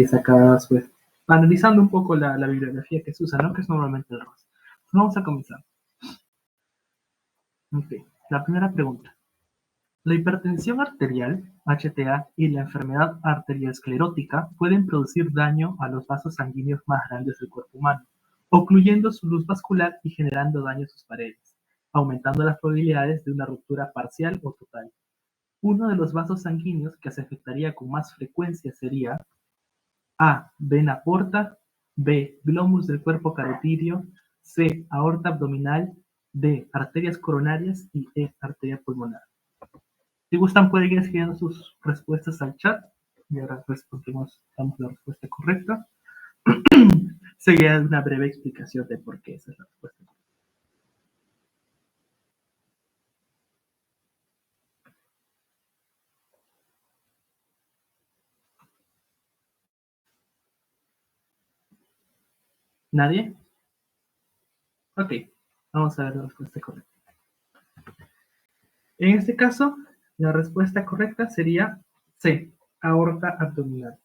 sacadas, pues, analizando un poco la bibliografía que se usa, ¿no? Que es normalmente el ROS. Vamos a comenzar. Ok, la primera pregunta. La hipertensión arterial, HTA, y la enfermedad arteriosclerótica pueden producir daño a los vasos sanguíneos más grandes del cuerpo humano, ocluyendo su luz vascular y generando daño a sus paredes, aumentando las probabilidades de una ruptura parcial o total. Uno de los vasos sanguíneos que se afectaría con más frecuencia sería A. Vena porta, B. Glomus del cuerpo carotidio, C. Aorta abdominal, D. Arterias coronarias y E. Arteria pulmonar. Si gustan, pueden ir escribiendo sus respuestas al chat y ahora respondemos, damos la respuesta correcta. Seguirá una breve explicación de por qué esa es la respuesta correcta. ¿Nadie? Ok, vamos a ver la respuesta correcta. En este caso, la respuesta correcta sería C, aorta abdominal.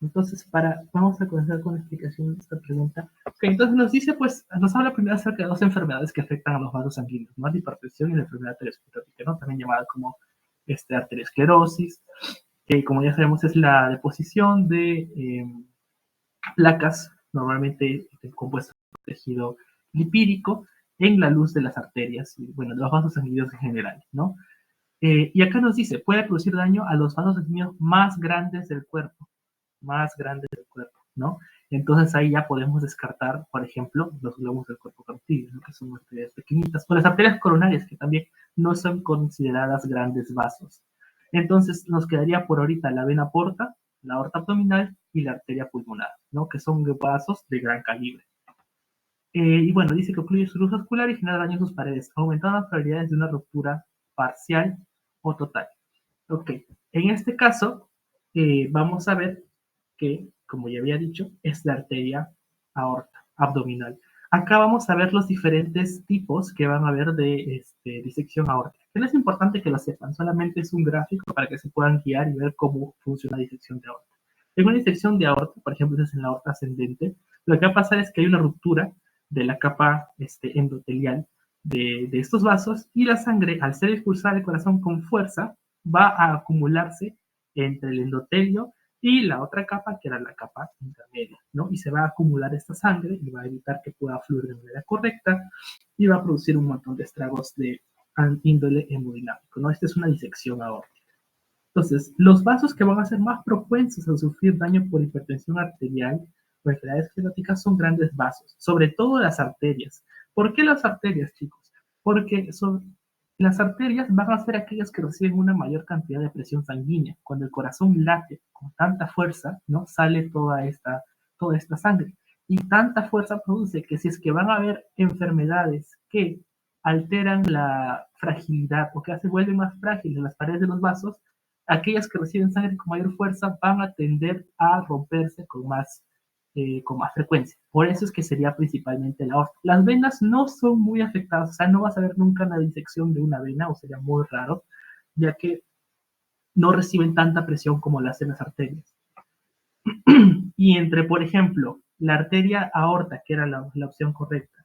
Entonces, vamos a comenzar con la explicación de esta pregunta. Okay, entonces nos dice, pues, nos habla primero acerca de dos enfermedades que afectan a los vasos sanguíneos, ¿no? La hipertensión y la enfermedad arteriosclerótica, ¿no? También llamada como arteriosclerosis, que como ya sabemos es la deposición de placas, normalmente compuestas por tejido lipídico, en la luz de las arterias y, bueno, de los vasos sanguíneos en general, ¿no? Y acá nos dice, puede producir daño a los vasos sanguíneos más grandes del cuerpo, ¿no? Entonces ahí ya podemos descartar, por ejemplo, los globos del cuerpo carotidio, ¿no? Que son arterias pequeñitas, o las arterias coronarias, que también no son consideradas grandes vasos. Entonces nos quedaría por ahorita la vena porta, la aorta abdominal y la arteria pulmonar, ¿no? Que son vasos de gran calibre. Y bueno, dice que ocluye su luz vascular y genera daño en sus paredes, aumentando las probabilidades de una ruptura parcial o total. Ok, en este caso vamos a ver que, como ya había dicho, es la arteria aorta abdominal. Acá vamos a ver los diferentes tipos que van a haber de disección aórtica. No es importante que lo sepan, solamente es un gráfico para que se puedan guiar y ver cómo funciona la disección de aorta. En una disección de aorta, por ejemplo, es en la aorta ascendente, lo que va a pasar es que hay una ruptura de la capa endotelial de estos vasos y la sangre, al ser expulsada del corazón con fuerza, va a acumularse entre el endotelio y la otra capa, que era la capa intermedia, ¿no? Y se va a acumular esta sangre y va a evitar que pueda fluir de manera correcta y va a producir un montón de estragos de índole hemodinámico, ¿no? Esta es una disección aórtica. Entonces, los vasos que van a ser más propensos a sufrir daño por hipertensión arterial o enfermedades escleróticas son grandes vasos, sobre todo las arterias. ¿Por qué las arterias, chicos? Porque las arterias van a ser aquellas que reciben una mayor cantidad de presión sanguínea. Cuando el corazón late con tanta fuerza, ¿no? Sale toda esta sangre. Y tanta fuerza produce que si es que van a haber enfermedades que alteran la fragilidad o que se vuelven más frágiles las paredes de los vasos, aquellas que reciben sangre con mayor fuerza van a tender a romperse con más frecuencia. Por eso es que sería principalmente la aorta. Las venas no son muy afectadas, o sea, no vas a ver nunca una disección de una vena, o sería muy raro, ya que no reciben tanta presión como las hacen las arterias. Y entre, por ejemplo, la arteria aorta, que era la opción correcta,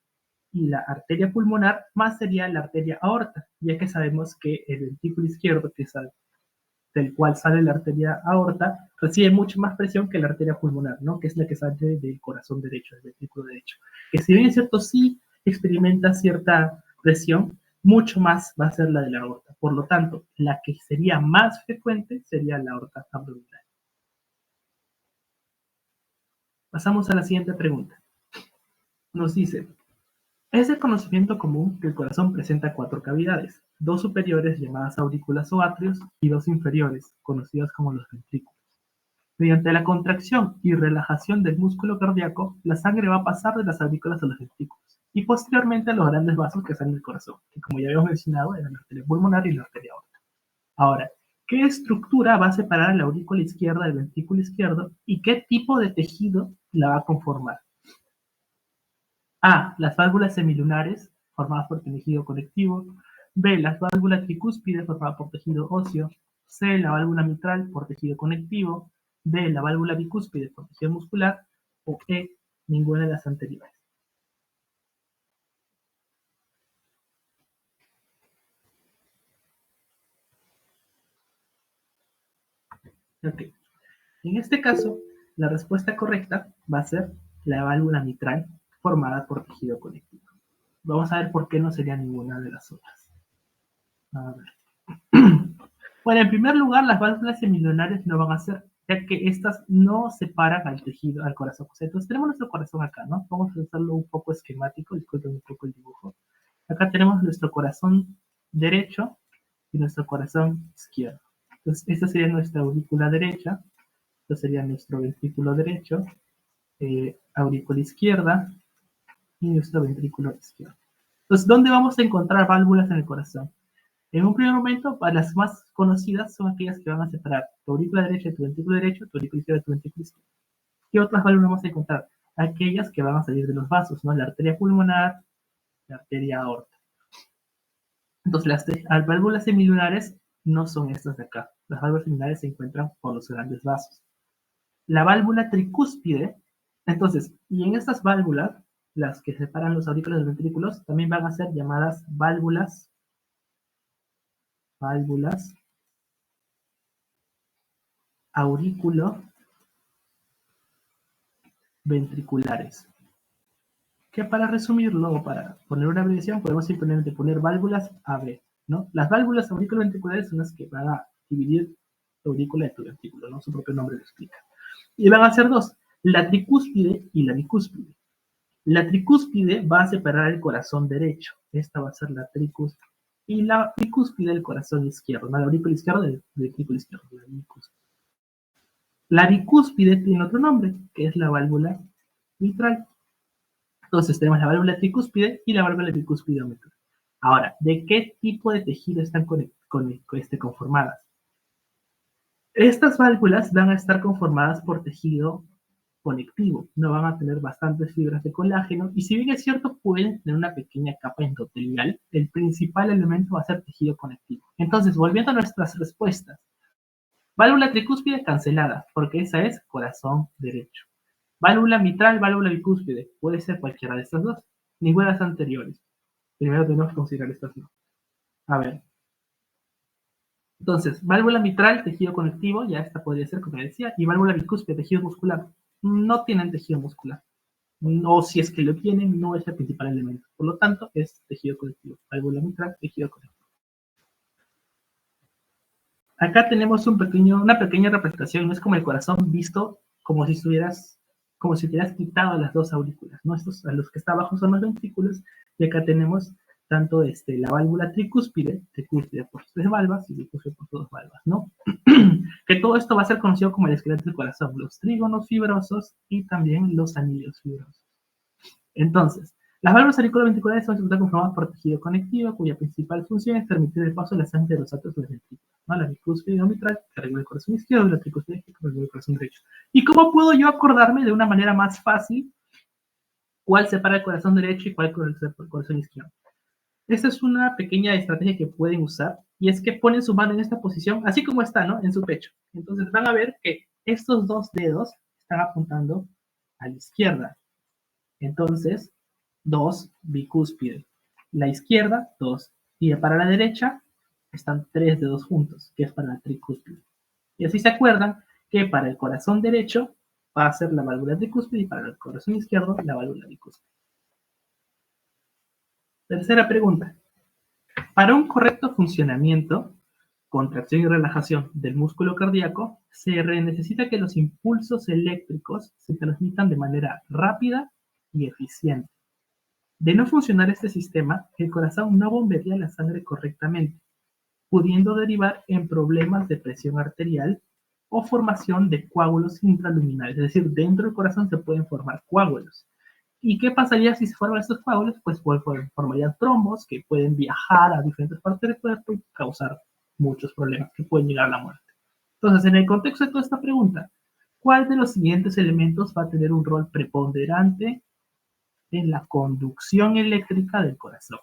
y la arteria pulmonar, más sería la arteria aorta, ya que sabemos que el ventrículo izquierdo, que es del cual sale la arteria aorta, recibe mucho más presión que la arteria pulmonar, ¿no? Que es la que sale del corazón derecho, del ventrículo derecho. Que si bien es cierto, sí experimenta cierta presión, mucho más va a ser la de la aorta. Por lo tanto, la que sería más frecuente sería la aorta abdominal. Pasamos a la siguiente pregunta. Nos dice, es de conocimiento común que el corazón presenta 4 cavidades, 2 superiores llamadas aurículas o atrios y 2 inferiores, conocidas como los ventrículos. Mediante la contracción y relajación del músculo cardíaco, la sangre va a pasar de las aurículas a los ventrículos y posteriormente a los grandes vasos que salen del corazón, que como ya habíamos mencionado eran la arteria pulmonar y la arteria aorta. Ahora, ¿qué estructura va a separar la aurícula izquierda del ventrículo izquierdo y qué tipo de tejido la va a conformar? A. Las válvulas semilunares, formadas por tejido conectivo. B. Las válvulas tricúspides, formadas por tejido óseo. C. La válvula mitral, por tejido conectivo. B, la válvula bicúspide por tejido muscular, o E, ninguna de las anteriores. Ok. En este caso, la respuesta correcta va a ser la válvula mitral formada por tejido conectivo. Vamos a ver por qué no sería ninguna de las otras. A ver. Bueno, en primer lugar, las válvulas semilunales no van a ser, ya que estas no separan al tejido, al corazón. O sea, entonces tenemos nuestro corazón acá, ¿no? Vamos a hacerlo un poco esquemático, disculpen un poco el dibujo. Acá tenemos nuestro corazón derecho y nuestro corazón izquierdo. Entonces, esta sería nuestra aurícula derecha, esto sería nuestro ventrículo derecho, aurícula izquierda y nuestro ventrículo izquierdo. Entonces, ¿dónde vamos a encontrar válvulas en el corazón? En un primer momento, las más conocidas son aquellas que van a separar tu aurícula derecha de tu ventrículo derecho, tu aurícula izquierda de tu ventrículo izquierdo. ¿Qué otras válvulas vamos a encontrar? Aquellas que van a salir de los vasos, ¿no? La arteria pulmonar, la arteria aorta. Entonces, las válvulas semilunares no son estas de acá. Las válvulas semilunares se encuentran por los grandes vasos. La válvula tricúspide, entonces, y en estas válvulas, las que separan los aurículos de los ventrículos, también van a ser llamadas válvulas aurículo ventriculares. Que para resumirlo o para poner una abreviación podemos simplemente poner válvulas AB, ¿no? Las válvulas auriculoventriculares son las que van a dividir la aurícula de tu ventrículo, ¿no? Su propio nombre lo explica. Y van a ser dos, la tricúspide y la bicúspide. La tricúspide va a separar el corazón derecho, esta va a ser la tricúspide, y la bicúspide el corazón izquierdo, ¿no? La aurícula izquierda del ventrículo izquierdo, la bicúspide. La bicúspide tiene otro nombre, que es la válvula mitral. Entonces tenemos la válvula tricúspide y la válvula bicúspide mitral. Ahora, ¿de qué tipo de tejido están conformadas? Estas válvulas van a estar conformadas por tejido conectivo, no van a tener bastantes fibras de colágeno y si bien es cierto pueden tener una pequeña capa endotelial, el principal elemento va a ser tejido conectivo. Entonces, volviendo a nuestras respuestas, válvula tricúspide cancelada, porque esa es corazón derecho. Válvula mitral, válvula bicúspide, puede ser cualquiera de estas dos, ninguna de las anteriores. Primero tenemos que considerar estas dos. A ver. Entonces, válvula mitral, tejido conectivo, ya esta podría ser, como decía, y válvula bicúspide, tejido muscular. No tienen tejido muscular. No, si es que lo tienen, no es el principal elemento. Por lo tanto, es tejido conectivo. Válvula mitral, tejido conectivo. Acá tenemos una pequeña representación, no es como el corazón visto como si hubieras quitado las dos aurículas, ¿no? Estos, a los que está abajo son los ventrículos, y acá tenemos tanto la válvula tricúspide por sus tres valvas y bicúspide por sus dos valvas, ¿no? Que todo esto va a ser conocido como el esqueleto del corazón, los trígonos fibrosos y también los anillos fibrosos. Entonces, las válvulas auriculoventriculares son conformadas por tejido conectivo, cuya principal función es permitir el paso de la sangre de los átomos de los ventrículos, ¿no? La bicúspide mitral que regula el corazón izquierdo y la tricúspide que regula el corazón derecho. ¿Y cómo puedo yo acordarme de una manera más fácil cuál separa el corazón derecho y cuál separa el corazón izquierdo? Esta es una pequeña estrategia que pueden usar y es que ponen su mano en esta posición, así como está, ¿no? En su pecho. Entonces van a ver que estos dos dedos están apuntando a la izquierda. Entonces, 2 bicúspide. La izquierda, 2. Y para la derecha, están 3 dedos juntos, que es para la tricúspide. Y así se acuerdan que para el corazón derecho va a ser la válvula tricúspide y para el corazón izquierdo la válvula bicúspide. Tercera pregunta. Para un correcto funcionamiento, contracción y relajación del músculo cardíaco, se necesita que los impulsos eléctricos se transmitan de manera rápida y eficiente. De no funcionar este sistema, el corazón no bombea la sangre correctamente, pudiendo derivar en problemas de presión arterial o formación de coágulos intraluminales. Es decir, dentro del corazón se pueden formar coágulos. ¿Y qué pasaría si se forman estos coágulos? Pues formarían trombos que pueden viajar a diferentes partes del cuerpo y causar muchos problemas que pueden llegar a la muerte. Entonces, en el contexto de toda esta pregunta, ¿cuál de los siguientes elementos va a tener un rol preponderante en la conducción eléctrica del corazón?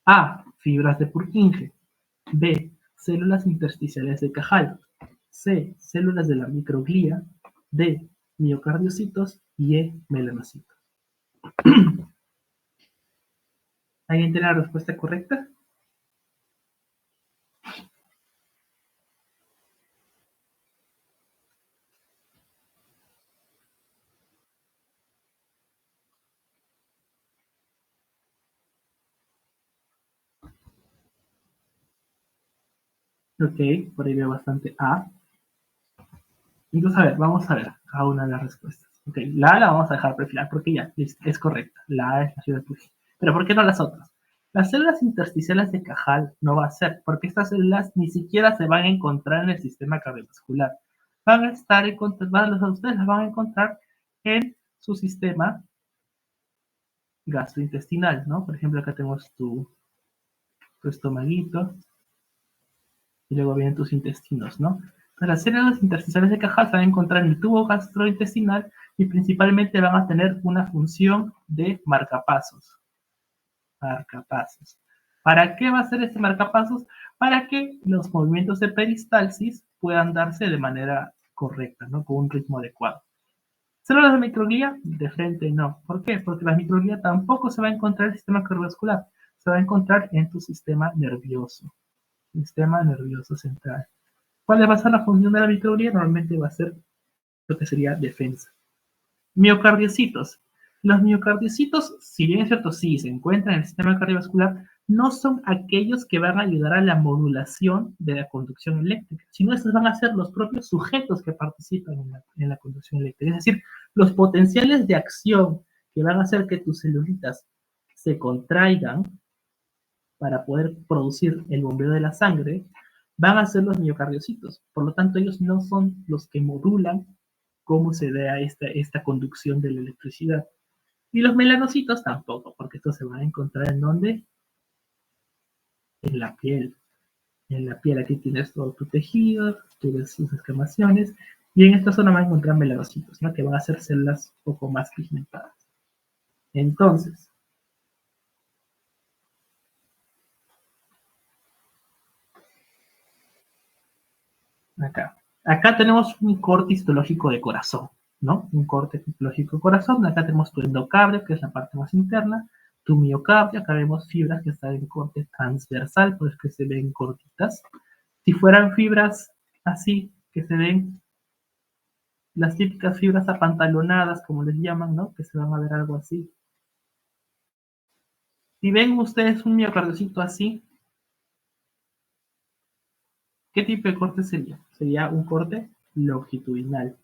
A. Fibras de Purkinje. B. Células intersticiales de Cajal. C, células de la microglía. D, miocardiocitos. Y E, melanocitos. ¿Alguien tiene la respuesta correcta? Ok, por ahí veo bastante A. Entonces, a ver, vamos a ver cada una de las respuestas. Ok, la A la vamos a dejar perfilar porque ya es correcta. La A es la ciudad de Pujol. Pero ¿por qué no las otras? Las células intersticiales de Cajal no va a ser, porque estas células ni siquiera se van a encontrar en el sistema cardiovascular. Van a estar ustedes las van a encontrar en su sistema gastrointestinal, ¿no? Por ejemplo, acá tenemos tu estomaguito y luego vienen tus intestinos, ¿no? Entonces, las células intersticiales de Cajal se van a encontrar en el tubo gastrointestinal y principalmente van a tener una función de marcapasos. Marcapasos. ¿Para qué va a ser este marcapasos? Para que los movimientos de peristalsis puedan darse de manera correcta, ¿no? Con un ritmo adecuado. Células de microglía, de frente no. ¿Por qué? Porque la microglía tampoco se va a encontrar en el sistema cardiovascular, se va a encontrar en tu sistema nervioso central. ¿Cuál va a ser la función de la microglía? Normalmente va a ser lo que sería defensa. Miocardiocitos. Los miocardiocitos, si bien es cierto, sí se encuentran en el sistema cardiovascular, no son aquellos que van a ayudar a la modulación de la conducción eléctrica, sino estos van a ser los propios sujetos que participan en la conducción eléctrica. Es decir, los potenciales de acción que van a hacer que tus celulitas se contraigan para poder producir el bombeo de la sangre, van a ser los miocardiocitos. Por lo tanto, ellos no son los que modulan cómo se da esta conducción de la electricidad. Y los melanocitos tampoco, porque estos se van a encontrar en donde? En la piel. En la piel aquí tienes todo tu tejido, tus escamaciones, y en esta zona van a encontrar melanocitos, ¿no? Que van a ser células un poco más pigmentadas. Entonces, acá tenemos un corte histológico de corazón, ¿no? Un corte histológico de corazón. Acá tenemos tu endocardio, que es la parte más interna, tu miocardio. Acá vemos fibras que están en corte transversal, pues que se ven cortitas. Si fueran fibras así, que se ven las típicas fibras apantalonadas, como les llaman, ¿no? Que se van a ver algo así. Si ven ustedes un miocardiocito así, ¿qué tipo de corte sería? Sería un corte longitudinal.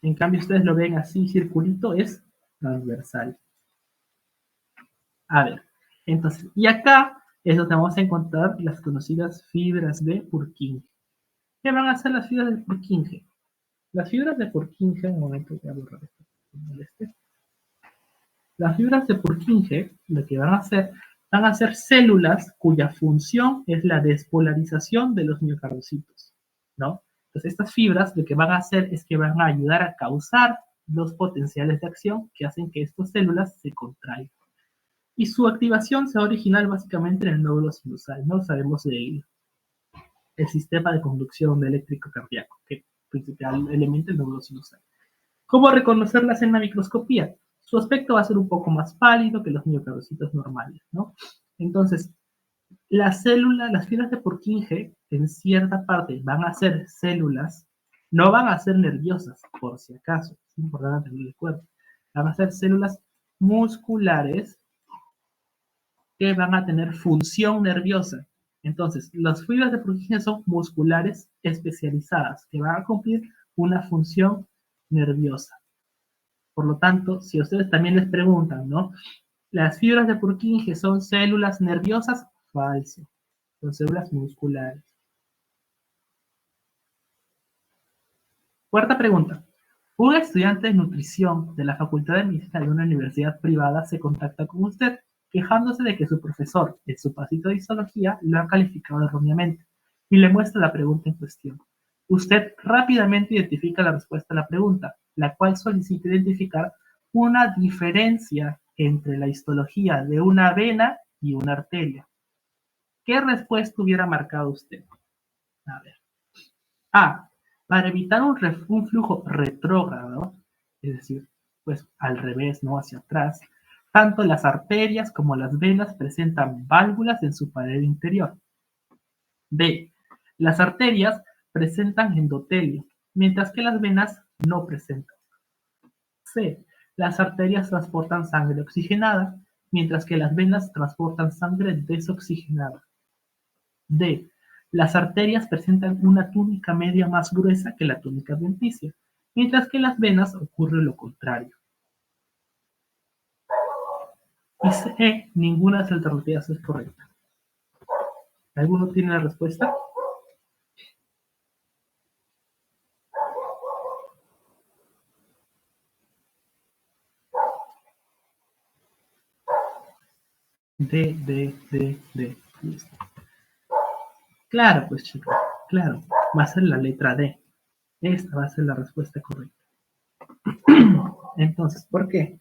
En cambio, ustedes lo ven así, circulito, es transversal. A ver, entonces, y acá es donde vamos a encontrar las conocidas fibras de Purkinje. ¿Qué van a hacer las fibras de Purkinje? Las fibras de Purkinje, un momento voy a borrar esto. Las fibras de Purkinje lo que van a ser células cuya función es la despolarización de los miocardiocitos, ¿no? Entonces estas fibras lo que van a hacer es que van a ayudar a causar los potenciales de acción que hacen que estas células se contraigan. Y su activación se va a originar básicamente en el nódulo sinusal, ¿no? Sabemos el sistema de conducción eléctrico cardíaco, que principal elemento es el nódulo sinusal. ¿Cómo reconocerlas en la microscopía? Su aspecto va a ser un poco más pálido que los miocardiocitos normales, ¿no? Entonces, las fibras de Purkinje, en cierta parte, van a ser células, no van a ser nerviosas, por si acaso, es importante tenerlo en cuenta. Van a ser células musculares que van a tener función nerviosa. Entonces, las fibras de Purkinje son musculares especializadas, que van a cumplir una función nerviosa. Por lo tanto, si ustedes también les preguntan, ¿no? ¿Las fibras de Purkinje son células nerviosas? Falso. Son células musculares. Cuarta pregunta. Un estudiante de nutrición de la Facultad de Medicina de una universidad privada se contacta con usted quejándose de que su profesor, en su pasito de histología, lo ha calificado erróneamente y le muestra la pregunta en cuestión. Usted rápidamente identifica la respuesta a la pregunta, la cual solicita identificar una diferencia entre la histología de una vena y una arteria. ¿Qué respuesta hubiera marcado usted? A ver. A. Para evitar un flujo retrógrado, es decir, pues al revés, no hacia atrás, tanto las arterias como las venas presentan válvulas en su pared interior. B. Las arterias presentan endotelio, mientras que las venas no presentan. C. Las arterias transportan sangre oxigenada, mientras que las venas transportan sangre desoxigenada. D. Las arterias presentan una túnica media más gruesa que la túnica adventicia, mientras que en las venas ocurre lo contrario. Y C. Ninguna de las alternativas es correcta. ¿Alguno tiene la respuesta? D. Listo. Claro, pues chicos, claro. Va a ser la letra D. Esta va a ser la respuesta correcta. Entonces, ¿por qué?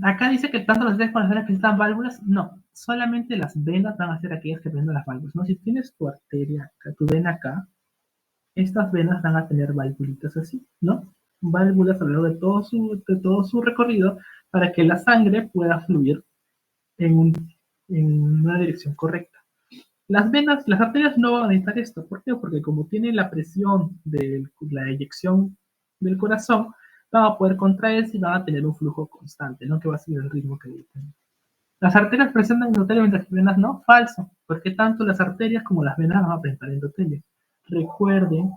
Acá dice que tanto las venas como las venas presentan válvulas. No, solamente las venas van a ser aquellas que presentan las válvulas. ¿No? Si tienes tu arteria, tu vena acá, estas venas van a tener válvulitas así, ¿no? Válvulas a lo largo de todo su recorrido para que la sangre pueda fluir en, en una dirección correcta. Las venas, las arterias no van a necesitar esto. ¿Por qué? Porque como tienen la presión de la eyección del corazón, van a poder contraerse y van a tener un flujo constante, ¿no? Que va a seguir el ritmo que tienen. Las arterias presentan endotelio mientras que las venas no. Falso, porque tanto las arterias como las venas van a presentar endotelio. Recuerden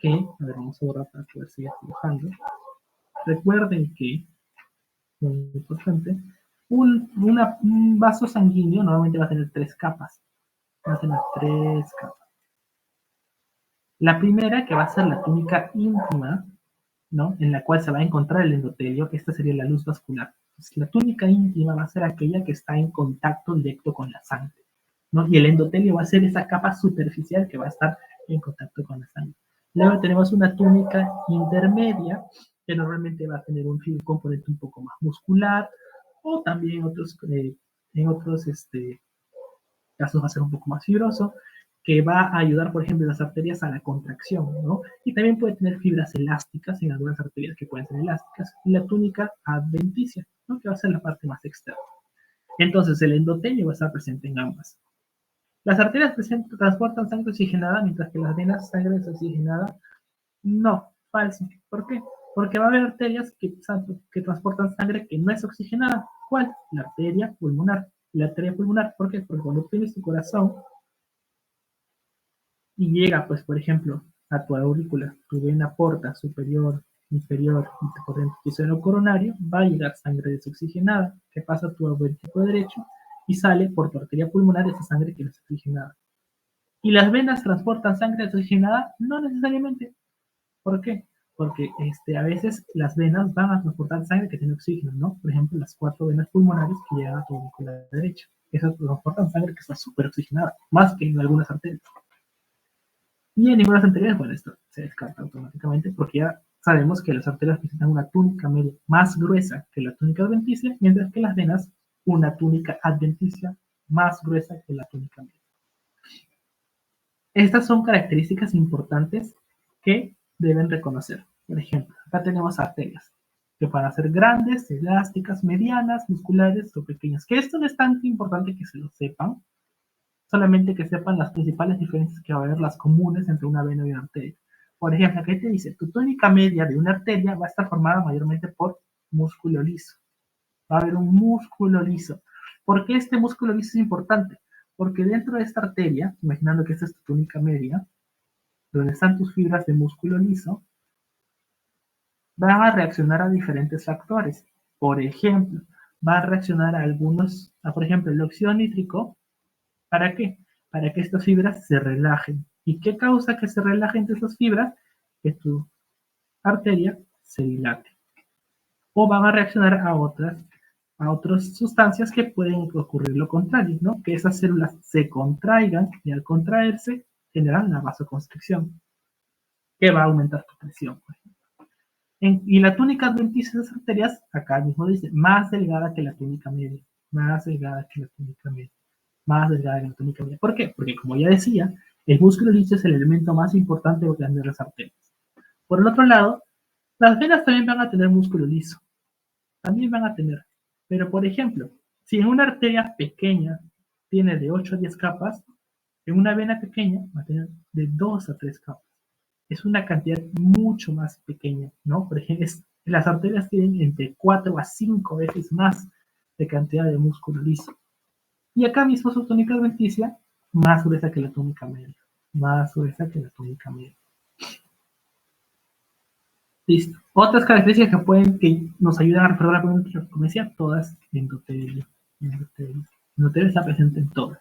que, a ver, vamos a borrar para poder seguir dibujando. Recuerden que, muy importante, un vaso sanguíneo normalmente va a tener tres capas. Va a tener tres capas. La primera, que va a ser la túnica íntima, ¿no? En la cual se va a encontrar el endotelio, esta sería la luz vascular. Entonces, la túnica íntima va a ser aquella que está en contacto directo con la sangre, ¿no? Y el endotelio va a ser esa capa superficial que va a estar en contacto con la sangre. Luego tenemos una túnica intermedia, que normalmente va a tener un componente un poco más muscular, o también en otros casos va a ser un poco más fibroso, que va a ayudar, por ejemplo, las arterias a la contracción, ¿no? Y también puede tener fibras elásticas en algunas arterias que pueden ser elásticas, y la túnica adventicia, ¿no? Que va a ser la parte más externa. Entonces, el endotelio va a estar presente en ambas. Las arterias transportan sangre oxigenada, mientras que las venas sangre desoxigenada. No, falso. ¿Por qué? Porque va a haber arterias que transportan sangre que no es oxigenada. ¿Cuál? La arteria pulmonar. La arteria pulmonar, ¿por qué? Porque cuando tienes tu corazón y llega, pues, por ejemplo, a tu aurícula, tu vena porta superior, inferior y por dentro tu seno coronario, va a llegar sangre desoxigenada que pasa a tu ventrículo derecho y sale por tu arteria pulmonar esa sangre que no es oxigenada. ¿Y las venas transportan sangre desoxigenada? No necesariamente. ¿Por qué? Porque a veces las venas van a transportar sangre que tiene oxígeno, ¿no? Por ejemplo, las 4 venas pulmonares que llegan a tu aurícula derecha. Esas transportan sangre que está súper oxigenada, más que en algunas arterias. Y en ninguna anteriores, bueno, esto se descarta automáticamente porque ya sabemos que las arterias presentan una túnica media más gruesa que la túnica adventicia, mientras que las venas una túnica adventicia más gruesa que la túnica media. Estas son características importantes que deben reconocer. Por ejemplo, acá tenemos arterias que pueden ser grandes, elásticas, medianas, musculares o pequeñas. Que esto no es tan importante que se lo sepan, solamente que sepan las principales diferencias que va a haber, las comunes entre una vena y una arteria. Por ejemplo, aquí te dice, tu túnica media de una arteria va a estar formada mayormente por músculo liso. Va a haber un músculo liso. ¿Por qué este músculo liso es importante? Porque dentro de esta arteria, imaginando que esta es tu túnica media, donde están tus fibras de músculo liso, van a reaccionar a diferentes factores. Por ejemplo, va a reaccionar a algunos, por ejemplo, el óxido nítrico. ¿Para qué? Para que estas fibras se relajen. ¿Y qué causa que se relajen estas fibras? Que tu arteria se dilate. O van a reaccionar a otras sustancias que pueden ocurrir lo contrario, ¿no? Que esas células se contraigan y al contraerse generan la vasoconstricción, que va a aumentar tu presión. Y la túnica adventicia de esas arterias, acá mismo dice, más delgada que la túnica media, más delgada que la túnica media. más delgada que la túnica media. ¿Por qué? Porque, como ya decía, el músculo liso es el elemento más importante de las arterias. Por el otro lado, las venas también van a tener músculo liso. También van a tener. Pero, por ejemplo, si en una arteria pequeña tiene de 8 a 10 capas, en una vena pequeña va a tener de 2 a 3 capas. Es una cantidad mucho más pequeña, ¿no? Por ejemplo, las arterias tienen entre 4 a 5 veces más de cantidad de músculo liso. Y acá mismo su túnica adventicia más gruesa que la túnica media. Más gruesa que la túnica media. Listo. Otras características que nos ayudan a reparar la pregunta, como decía, todas endotelio. Endotelio está presente en todas.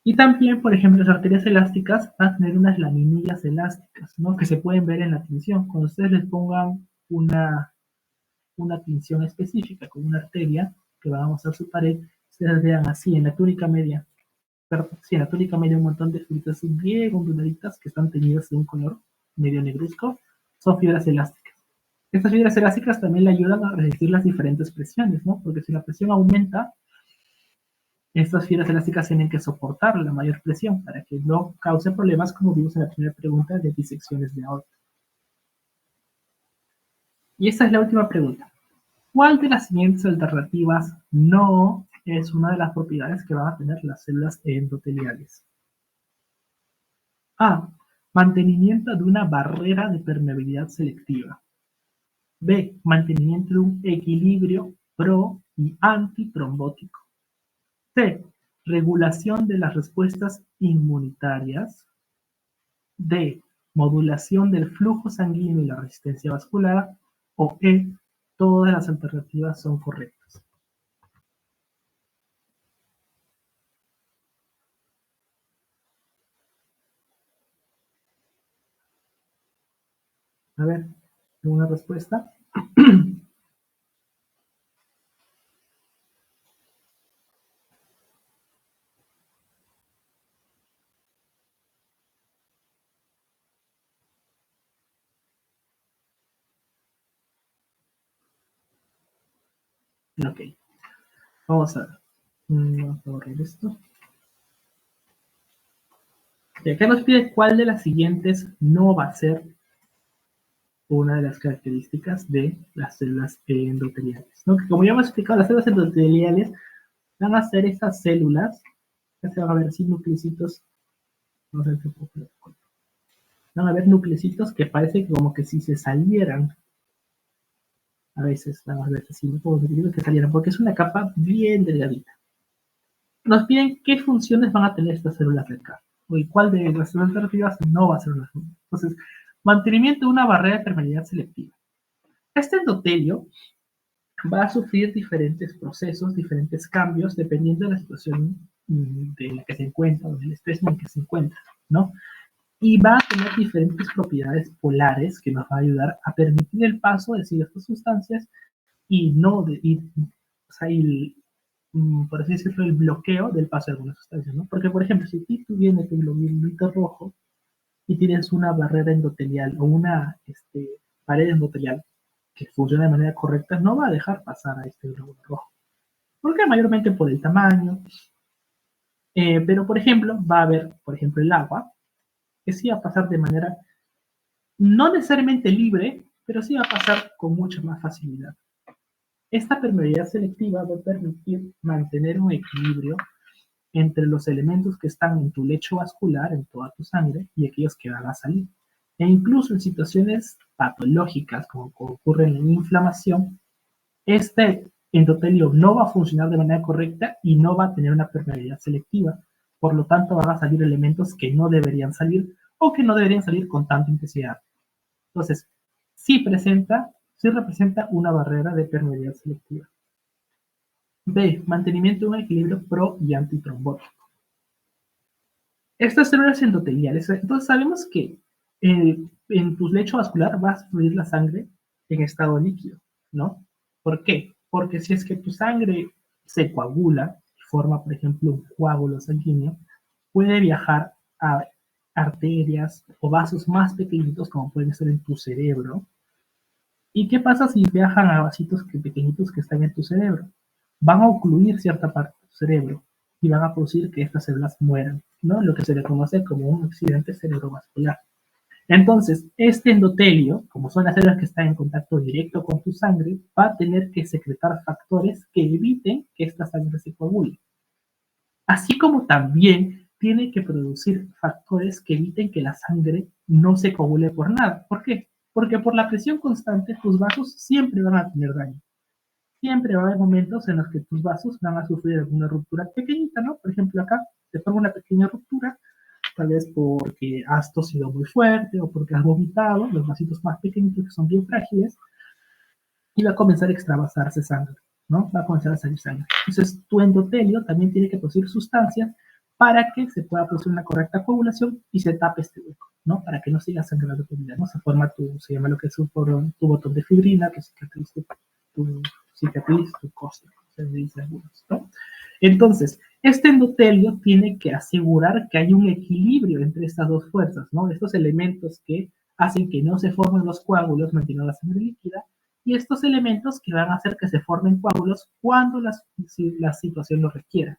Y también, por ejemplo, las arterias elásticas van a tener unas laminillas elásticas, ¿no? Que se pueden ver en la tinción. Cuando ustedes les pongan una tinción específica con una arteria que va a mostrar su pared, ustedes vean así en la túnica media, perdón, sí, en la túnica media un montón de fibras bien onduladitas que están teñidas de un color medio negruzco, son fibras elásticas. Estas fibras elásticas también le ayudan a resistir las diferentes presiones, ¿no? Porque si la presión aumenta, estas fibras elásticas tienen que soportar la mayor presión para que no cause problemas, como vimos en la primera pregunta de disecciones de aorta. Y esta es la última pregunta. ¿Cuál de las siguientes alternativas no es una de las propiedades que van a tener las células endoteliales? A. Mantenimiento de una barrera de permeabilidad selectiva. B. Mantenimiento de un equilibrio pro y antitrombótico. C. Regulación de las respuestas inmunitarias. D. Modulación del flujo sanguíneo y la resistencia vascular. O E. Todas las alternativas son correctas. A ver, ¿alguna respuesta? Ok, vamos a ver. Vamos a borrar esto. Y acá nos pide cuál de las siguientes no va a ser una de las características de las células endoteliales, ¿no? Que como ya hemos explicado, las células endoteliales van a ser esas células, ya se van a ver así nucleocitos, no sé qué van a ver nucleocitos que parece como que si se salieran, a veces van a ver así, no puedo decir que salieran, porque es una capa bien delgadita. Nos piden qué funciones van a tener estas células de acá, y cuál de las células alternativas no va a ser una función. Entonces, mantenimiento de una barrera de permeabilidad selectiva. Este endotelio va a sufrir diferentes procesos, diferentes cambios, dependiendo de la situación de la que se encuentra, o del estrés en el que se encuentra, ¿no? Y va a tener diferentes propiedades polares que nos va a ayudar a permitir el paso de ciertas sustancias y no, o sea, por así decirlo, el bloqueo del paso de algunas sustancias, ¿no? Porque, por ejemplo, si tú vienes el globulito rojo y tienes una barrera endotelial o una pared endotelial que funciona de manera correcta, no va a dejar pasar a este glóbulo rojo. Porque mayormente por el tamaño. Pero, por ejemplo, va a haber, por ejemplo, el agua, que sí va a pasar de manera no necesariamente libre, pero sí va a pasar con mucha más facilidad. Esta permeabilidad selectiva va a permitir mantener un equilibrio entre los elementos que están en tu lecho vascular, en toda tu sangre, y aquellos que van a salir. E incluso en situaciones patológicas, como ocurre en la inflamación, este endotelio no va a funcionar de manera correcta y no va a tener una permeabilidad selectiva. Por lo tanto, van a salir elementos que no deberían salir o que no deberían salir con tanta intensidad. Entonces, sí representa una barrera de permeabilidad selectiva. B. Mantenimiento de un equilibrio pro y antitrombótico. Estas células endoteliales, entonces sabemos que en tu lecho vascular va a fluir la sangre en estado líquido, ¿no? ¿Por qué? Porque si es que tu sangre se coagula y forma, por ejemplo, un coágulo sanguíneo, puede viajar a arterias o vasos más pequeñitos, como pueden ser en tu cerebro. ¿Y qué pasa si viajan a vasitos pequeñitos que están en tu cerebro? Van a ocluir cierta parte, tu cerebro y van a producir que estas células mueran, ¿no? Lo que se le conoce como un accidente cerebrovascular. Entonces, este endotelio, como son las células que están en contacto directo con tu sangre, va a tener que secretar factores que eviten que esta sangre se coagule. Así como también tiene que producir factores que eviten que la sangre no se coagule por nada. ¿Por qué? Porque por la presión constante tus vasos siempre van a tener daño. Siempre va a haber momentos en los que tus vasos van a sufrir alguna ruptura pequeñita, ¿no? Por ejemplo, acá te pongo una pequeña ruptura, tal vez porque has tosido muy fuerte o porque has vomitado, los vasitos más pequeñitos que son bien frágiles, y va a comenzar a extravasarse sangre, ¿no? Va a comenzar a salir sangre. Entonces, tu endotelio también tiene que producir sustancias para que se pueda producir una correcta coagulación y se tape este hueco, ¿no? Para que no siga sangrando tu vida, ¿no? Se llama lo que es tu botón de fibrina, que cicatriz tu costa, se dice algunos, ¿no? Entonces, este endotelio tiene que asegurar que hay un equilibrio entre estas dos fuerzas, ¿no? Estos elementos que hacen que no se formen los coágulos manteniendo la sangre líquida y estos elementos que van a hacer que se formen coágulos cuando la situación lo requiera.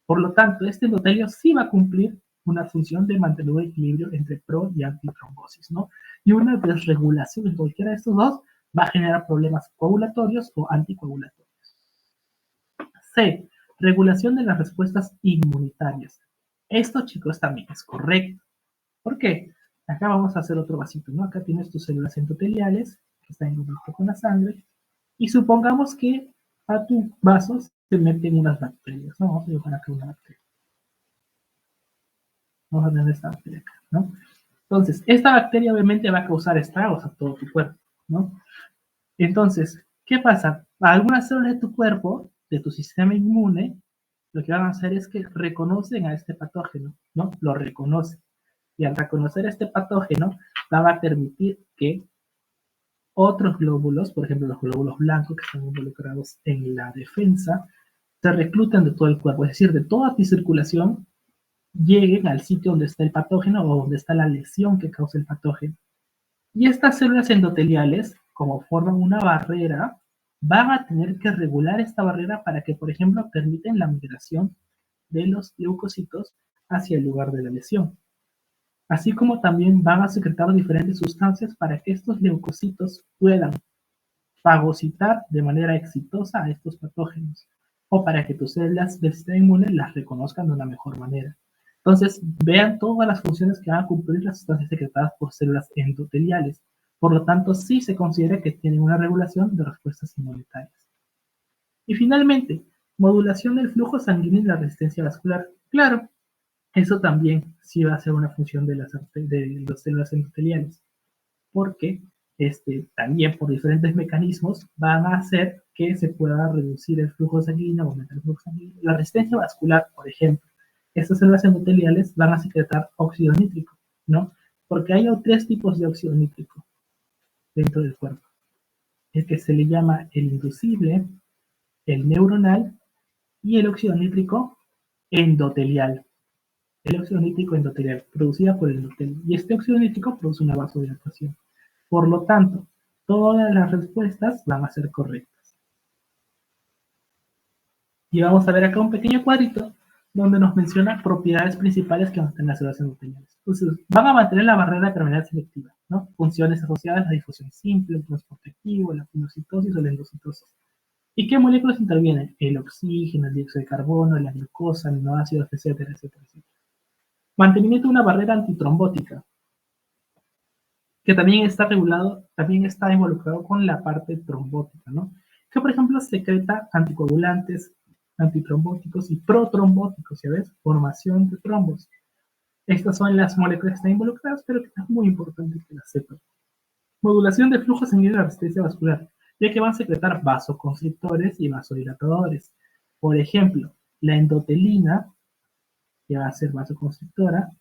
Por lo tanto, este endotelio sí va a cumplir una función de mantener un equilibrio entre pro y antitrombosis, ¿no? Y una desregulación en cualquiera de estos dos va a generar problemas coagulatorios o anticoagulatorios. C. Regulación de las respuestas inmunitarias. Esto, chicos, también es correcto. ¿Por qué? Acá vamos a hacer otro vasito, ¿no? Acá tienes tus células endoteliales que están en contacto con la sangre y supongamos que a tus vasos se meten unas bacterias, ¿no? Vamos a dibujar acá una bacteria. Vamos a tener esta bacteria acá, ¿no? Entonces, esta bacteria obviamente va a causar estragos a todo tu cuerpo, ¿no? Entonces, ¿qué pasa? Algunas células de tu cuerpo, de tu sistema inmune, lo que van a hacer es que reconocen a este patógeno, ¿no? Lo reconocen. Y al reconocer este patógeno, va a permitir que otros glóbulos, por ejemplo los glóbulos blancos que están involucrados en la defensa, se recluten de todo el cuerpo, es decir, de toda tu circulación, lleguen al sitio donde está el patógeno o donde está la lesión que causa el patógeno. Y estas células endoteliales, como forman una barrera, van a tener que regular esta barrera para que, por ejemplo, permiten la migración de los leucocitos hacia el lugar de la lesión. Así como también van a secretar diferentes sustancias para que estos leucocitos puedan fagocitar de manera exitosa a estos patógenos o para que tus células del sistema inmune las reconozcan de una mejor manera. Entonces, vean todas las funciones que van a cumplir las sustancias secretadas por células endoteliales. Por lo tanto, sí se considera que tienen una regulación de respuestas inmunitarias. Y finalmente, modulación del flujo sanguíneo y la resistencia vascular. Claro, eso también sí va a ser una función de las células endoteliales, porque también por diferentes mecanismos van a hacer que se pueda reducir el flujo sanguíneo, aumentar el flujo sanguíneo. La resistencia vascular, por ejemplo, estas células endoteliales van a secretar óxido nítrico, ¿no? Porque hay 3 tipos de óxido nítrico dentro del cuerpo. El que se le llama el inducible, el neuronal y el óxido nítrico endotelial. El óxido nítrico endotelial, producida por el endotelio. Y este óxido nítrico produce una vasodilatación. Por lo tanto, todas las respuestas van a ser correctas. Y vamos a ver acá un pequeño cuadrito donde nos menciona propiedades principales que van a tener las células endoteliales. Entonces, van a mantener la barrera terminal selectiva, ¿no? Funciones asociadas a la difusión simple, el transporte activo, la pinocitosis o la endocitosis. ¿Y qué moléculas intervienen? El oxígeno, el dióxido de carbono, la glucosa, aminoácidos, etcétera, etcétera, etcétera. Mantenimiento de una barrera antitrombótica, que también está regulado, también está involucrado con la parte trombótica, ¿no? Que por ejemplo secreta anticoagulantes, antitrombóticos y protrombóticos, ¿ya ves? Formación de trombos. Estas son las moléculas que están involucradas, pero que es muy importante que las sepan. Modulación de flujo sanguíneo y la resistencia vascular, ya que van a secretar vasoconstrictores y vasodilatadores. Por ejemplo, la endotelina, que va a ser vasoconstrictora,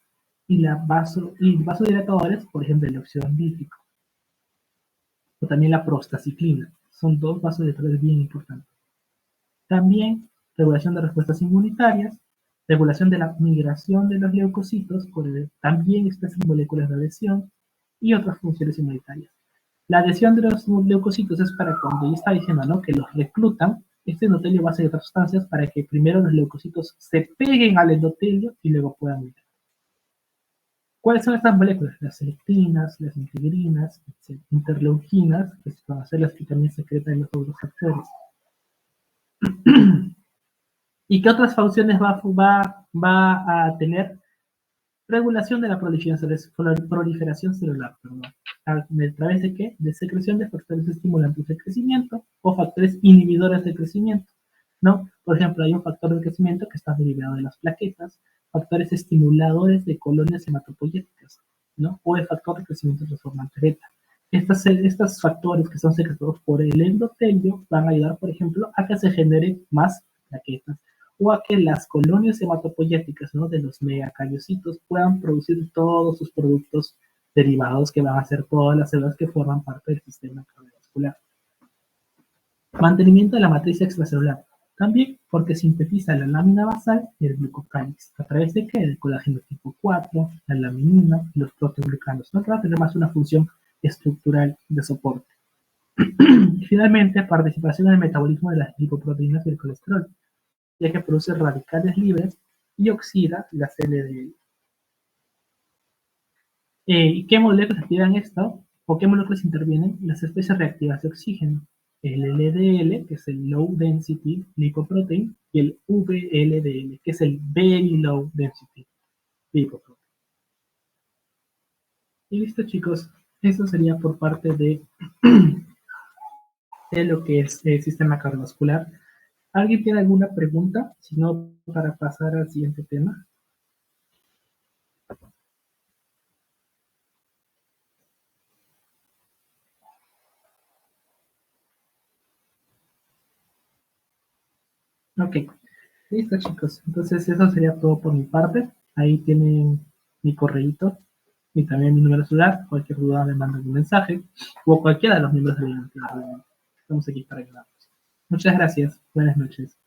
y vasodilatadores, por ejemplo, el óxido nítrico. O también la prostaciclina. Son 2 vasodilatadores bien importantes. También regulación de respuestas inmunitarias, regulación de la migración de los leucocitos, también expresan moléculas de adhesión y otras funciones inmunitarias. La adhesión de los leucocitos es para cuando ya está diciendo, ¿no?, que los reclutan Este endotelio va a hacer otras sustancias para que primero los leucocitos se peguen al endotelio y luego puedan migrar. ¿Cuáles son estas moléculas? Las selectinas, las integrinas, interleuquinas, que van a ser las vitaminas secretas de los otros factores. ¿Y qué otras funciones va a tener? Regulación de la proliferación celular, perdón. ¿A través de qué? De secreción de factores estimulantes de crecimiento o factores inhibidores de crecimiento, ¿no? Por ejemplo, hay un factor de crecimiento que está derivado de las plaquetas, factores estimuladores de colonias hematopoyéticas, ¿no? O el factor de crecimiento transformante beta. Estos factores que son secretados por el endotelio van a ayudar, por ejemplo, a que se generen más plaquetas, o a que las colonias hematopoyéticas, ¿no?, de los megacariocitos puedan producir todos sus productos derivados que van a ser todas las células que forman parte del sistema cardiovascular. Mantenimiento de la matriz extracelular, también porque sintetiza la lámina basal y el glucocálix. ¿A través de qué? El colágeno tipo 4, la laminina y los proteoglicanos. No va a tener más una función estructural de soporte. Y finalmente, participación en el metabolismo de las lipoproteínas y el colesterol, ya que produce radicales libres y oxida las LDL. ¿Y qué moléculas activan esto? ¿O qué moléculas intervienen? Las especies reactivas de oxígeno. El LDL, que es el Low Density Lipoprotein, y el VLDL, que es el Very Low Density Lipoprotein. Y listo, chicos. Eso sería por parte de lo que es el sistema cardiovascular. ¿Alguien tiene alguna pregunta? Si no, para pasar al siguiente tema. Ok, listo, chicos. Entonces eso sería todo por mi parte. Ahí tienen mi correíto y también mi número celular. Cualquier duda me mandan un mensaje o cualquiera de los miembros de la identidad. Estamos aquí para ayudarlos. Muchas gracias. Buenas noches.